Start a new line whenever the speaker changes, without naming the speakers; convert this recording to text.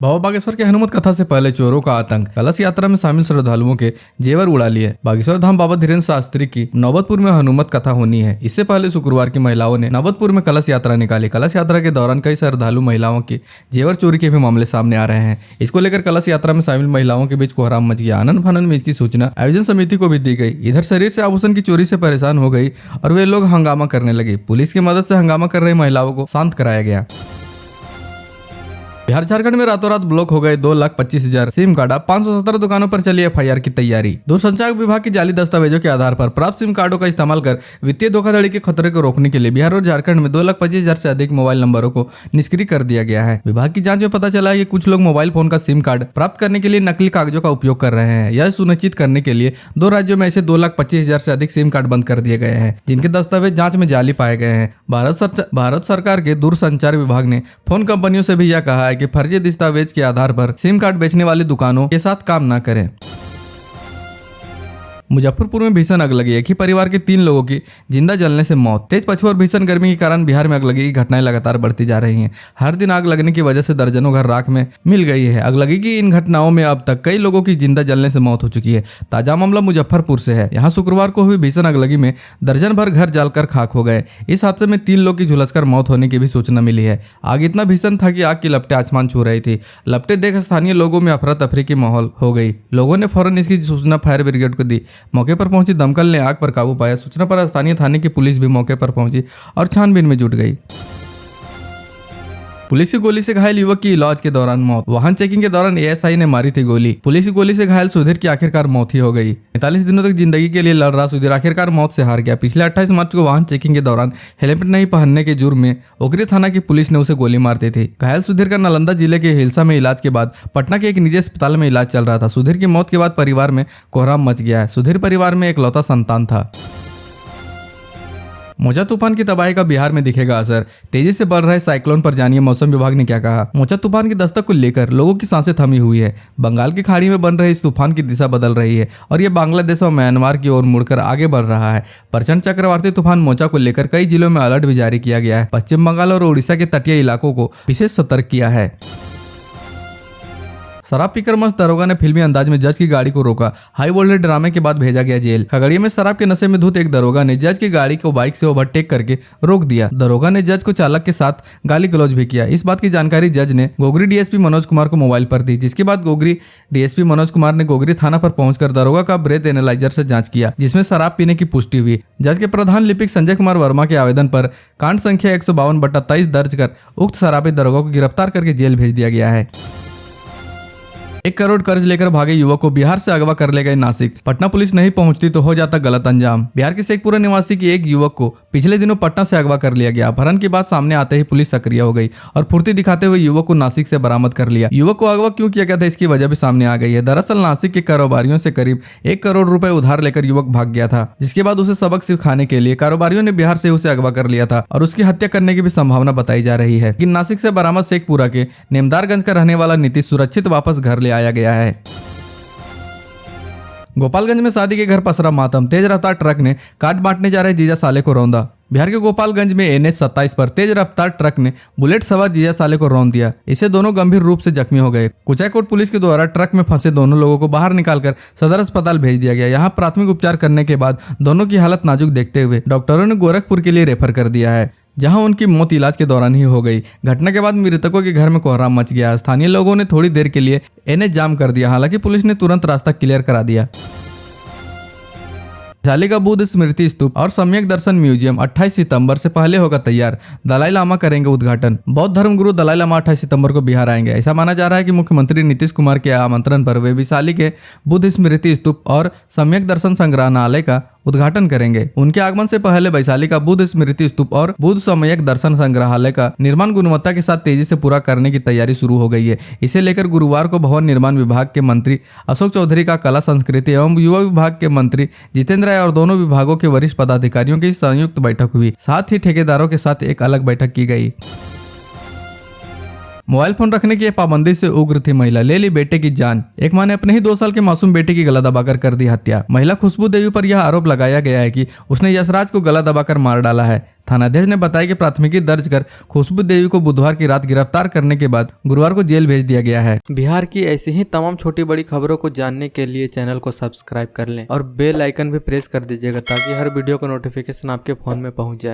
बाबा बागेश्वर के हनुमत कथा से पहले चोरों का आतंक, कलश यात्रा में शामिल श्रद्धालुओं के जेवर उड़ा लिए। बागेश्वर धाम बाबा धीरेन्द्र शास्त्री की नौबतपुर में हनुमत कथा होनी है। इससे पहले शुक्रवार की महिलाओं ने नौबतपुर में कलश यात्रा निकाली। कलश यात्रा के दौरान कई श्रद्धालु महिलाओं के जेवर चोरी के भी मामले सामने आ रहे हैं। इसको लेकर कलश यात्रा में शामिल महिलाओं के बीच कोहराम मच गया। आनंद फानन में इसकी सूचना आयोजन समिति को भी दी गई। इधर शरीर से आभूषण की चोरी से परेशान हो गई और वे लोग हंगामा करने लगे। पुलिस की मदद से हंगामा कर रही महिलाओं को शांत कराया गया। बिहार झारखंड में रातों रात ब्लॉक हो गए 2,25,000 सिम कार्ड। अब 517 दुकानों पर चली एफआईआर की तैयारी। दूरसंचार विभाग की जाली दस्तावेजों के आधार पर प्राप्त सिम कार्डों का इस्तेमाल कर वित्तीय धोखाधड़ी के खतरे को रोकने के लिए बिहार और झारखंड में 2,25,000 से अधिक मोबाइल नंबरों को निष्क्रिय कर दिया गया है। विभाग की जांच में पता चला है कि कुछ लोग मोबाइल फोन का सिम कार्ड प्राप्त करने के लिए नकली कागजों का उपयोग कर रहे हैं। यह सुनिश्चित करने के लिए 2 राज्यों में ऐसे 2,25,000 से अधिक सिम कार्ड बंद कर दिए गए हैं, जिनके दस्तावेज जांच में जाली पाए गए हैं। भारत सरकार के दूरसंचार विभाग ने फोन कंपनियों से भी यह कहा है कि फर्जी दस्तावेज के आधार पर सिम कार्ड बेचने वाली दुकानों के साथ काम न करें। मुजफ्फरपुर में भीषण आग लगी। एक ही परिवार के 3 लोगों की जिंदा जलने से मौत। तेज पछुआ और भीषण गर्मी के कारण बिहार में आगलगी की घटनाएं लगातार बढ़ती जा रही हैं। हर दिन आग लगने की वजह से दर्जनों घर राख में मिल गई है। आगलगी की इन घटनाओं में अब तक कई लोगों की जिंदा जलने से मौत हो चुकी है। ताजा मामला मुजफ्फरपुर से है। यहाँ शुक्रवार को हुई भीषण आगलगी में दर्जन भर घर जलकर खाक हो गए। इस हादसे में 3 लोग की झुलसकर मौत होने की भी सूचना मिली है। आग इतना भीषण था कि आग की लपटें आसमान छू रही थी। लपटें देख स्थानीय लोगों में अफरा तफरी की माहौल हो गई। लोगों ने फौरन इसकी सूचना फायर ब्रिगेड को दी। मौके पर पहुंची दमकल ने आग पर काबू पाया। सूचना पर स्थानीय थाने की पुलिस भी मौके पर पहुंची और छानबीन में जुट गई। पुलिस की गोली से घायल युवक की इलाज के दौरान मौत। वाहन चेकिंग के दौरान एएसआई ने मारी थी गोली। पुलिस की गोली से घायल सुधीर की आखिरकार मौत ही हो गई। 45 दिनों तक जिंदगी के लिए लड़ रहा सुधीर आखिरकार मौत से हार गया। पिछले 28 मार्च को वाहन चेकिंग के दौरान हेलमेट नहीं पहनने के जुर्म में ओकरी थाना की पुलिस ने उसे गोली मार दी थी। घायल सुधीर का नालंदा जिले के हिलसा में इलाज के बाद पटना के एक निजी अस्पताल में इलाज चल रहा था। सुधीर की मौत के बाद परिवार में कोहराम मच गया है। सुधीर परिवार में एकलौता संतान था। मोचा तूफान की तबाही का बिहार में दिखेगा असर। तेजी से बढ़ रहे साइक्लोन पर जानिए मौसम विभाग ने क्या कहा। मोचा तूफान की दस्तक को लेकर लोगों की सांसें थमी हुई है। बंगाल की खाड़ी में बन रहे इस तूफान की दिशा बदल रही है और ये बांग्लादेश और म्यांमार की ओर मुड़कर आगे बढ़ रहा है। प्रचंड चक्रवाती तूफान मोचा को लेकर कई जिलों में अलर्ट भी जारी किया गया है। पश्चिम बंगाल और उड़ीसा के तटीय इलाकों को विशेष सतर्क किया है। शराब पीकर मस्त दरोगा ने फिल्मी अंदाज में जज की गाड़ी को रोका। हाई वोल्टेज ड्रामे के बाद भेजा गया जेल। खगड़िया में शराब के नशे में धुत एक दरोगा ने जज की गाड़ी को बाइक से ओवरटेक करके रोक दिया। दरोगा ने जज को चालक के साथ गाली गलौज भी किया। इस बात की जानकारी जज ने गोगरी डीएसपी मनोज कुमार को मोबाइल पर दी, जिसके बाद गोगरी डीएसपी मनोज कुमार ने गोगरी थाना पर पहुंचकर दरोगा का ब्रेथ एनालाइजर से जांच किया, जिसमें शराब पीने की पुष्टि हुई। जज के प्रधान लिपिक संजय कुमार वर्मा के आवेदन पर कांड संख्या 152/23 दर्ज कर उक्त शराबी दरोगा को गिरफ्तार करके जेल भेज दिया गया है। 1 करोड़ कर्ज लेकर भागे युवक को बिहार से अगवा कर ले गए नासिक। पटना पुलिस नहीं पहुंचती तो हो जाता गलत अंजाम। बिहार के शेखपुरा निवासी की एक युवक को पिछले दिनों पटना से अगवा कर लिया गया। अपहरण की बात सामने आते ही पुलिस सक्रिय हो गई और फुर्ती दिखाते हुए युवक को नासिक से बरामद कर लिया। युवक को अगवा क्यों किया गया था, इसकी वजह भी सामने आ गई है। दरअसल नासिक के कारोबारियों से करीब 1 करोड़ रुपए उधार लेकर युवक भाग गया था, जिसके बाद उसे सबक सिखाने के लिए कारोबारियों ने बिहार से उसे अगवा कर लिया था और उसकी हत्या करने की भी संभावना बताई जा रही है। लेकिन नासिक से बरामद शेखपुरा के नेमदारगंज का रहने वाला नीतीश सुरक्षित वापस घर ले आया गया है। गोपालगंज में शादी के घर पसरा मातम। तेज रफ्तार ट्रक ने काट बांटने जा रहे जीजा साले को रौंदा। बिहार के गोपालगंज में NH 27 पर तेज रफ्तार ट्रक ने बुलेट सवार जीजा साले को रौंद दिया। इससे दोनों गंभीर रूप से जख्मी हो गए। कुचायकोट पुलिस के द्वारा ट्रक में फंसे दोनों लोगों को बाहर निकालकर सदर अस्पताल भेज दिया गया। यहाँ प्राथमिक उपचार करने के बाद दोनों की हालत नाजुक देखते हुए डॉक्टरों ने गोरखपुर के लिए रेफर कर दिया है, जहां उनकी मौत इलाज के दौरान ही हो गई। घटना के बाद मृतकों के घर में कोहराम मच गया। स्थानीय लोगों ने थोड़ी देर के लिए NH जाम कर दिया। हालांकि पुलिस ने तुरंत रास्ता क्लियर करा दिया। वैशाली का बुद्ध स्मृति स्तूप और सम्यक दर्शन म्यूजियम 28 सितंबर से पहले होगा तैयार। दलाई लामा करेंगे उद्घाटन। बौद्ध धर्मगुरु दलाई लामा 28 सितंबर को बिहार आएंगे। ऐसा माना जा रहा है कि मुख्यमंत्री नीतीश कुमार के आमंत्रण पर वे वैशाली के बुद्ध स्मृति स्तूप और सम्यक दर्शन संग्रहालय का उद्घाटन करेंगे। उनके आगमन से पहले वैशाली का बुद्ध स्मृति स्तूप और बुद्ध सम्यक दर्शन संग्रहालय का निर्माण गुणवत्ता के साथ तेजी से पूरा करने की तैयारी शुरू हो गई है। इसे लेकर गुरुवार को भवन निर्माण विभाग के मंत्री अशोक चौधरी का कला संस्कृति एवं युवा विभाग के मंत्री जितेंद्र राय और दोनों विभागों के वरिष्ठ पदाधिकारियों की संयुक्त बैठक हुई। साथ ही ठेकेदारों के साथ एक अलग बैठक की गई। मोबाइल फोन रखने की पाबंदी से उग्र थी महिला, ले ली बेटे की जान। एक मां ने अपने ही 2 साल के मासूम बेटे की गला दबाकर कर दी हत्या। महिला खुशबू देवी पर यह आरोप लगाया गया है कि उसने यशराज को गला दबाकर मार डाला है। थानाध्यक्ष ने बताया कि प्राथमिकी दर्ज कर खुशबू देवी को बुधवार की रात गिरफ्तार करने के बाद गुरुवार को जेल भेज दिया गया है। बिहार की ऐसी ही तमाम छोटी बड़ी खबरों को जानने के लिए चैनल को सब्सक्राइब कर लें और बेल आइकन भी प्रेस कर दीजिएगा ताकि हर वीडियो का नोटिफिकेशन आपके फोन में पहुंच जाए।